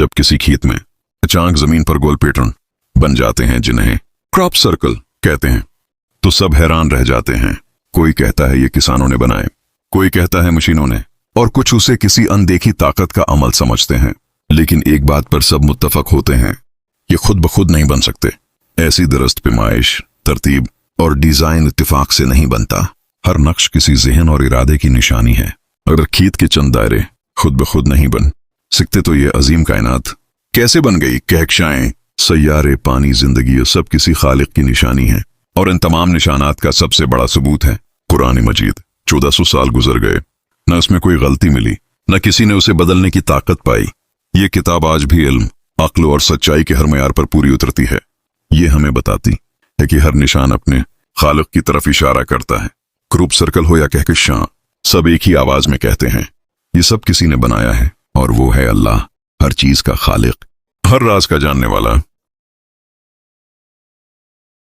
जब किसी खेत में अचानक जमीन पर गोल पैटर्न बन जाते हैं जिन्हें क्रॉप सर्कल कहते हैं, तो सब हैरान रह जाते हैं। कोई कहता है ये किसानों ने बनाए, कोई कहता है मशीनों ने, और कुछ उसे किसी अनदेखी ताकत का अमल समझते हैं। लेकिन एक बात पर सब मुत्तफक होते हैं, ये खुद ब खुद नहीं बन सकते। ऐसी दुरुस्त पैमाइश, तरतीब और डिजाइन इत्तिफाक से नहीं बनता। हर नक्श किसी जहन और इरादे की निशानी है। अगर खेत के चंद दायरे खुद ब खुद नहीं बन सकते तो ये अजीम कायनात कैसे बन गई? कहकशाएं, सैयारे, पानी, जिंदगी, ये सब किसी खालिक की निशानी है। और इन तमाम निशानात का सबसे बड़ा सबूत है कुरान मजीद। 1400 साल गुजर गए, न उसमें कोई गलती मिली, न किसी ने उसे बदलने की ताकत पाई। ये किताब आज भी इल्म, अक्ल और सच्चाई के हर मयार पर पूरी उतरती है। ये हमें बताती है कि हर निशान अपने खालिक की तरफ इशारा करता है। क्रॉप सर्कल हो या कहकशां, सब एक ही आवाज में कहते हैं ये सब किसी ने बनाया है, और वो है अल्लाह, हर चीज का खालिक, हर राज का जानने वाला।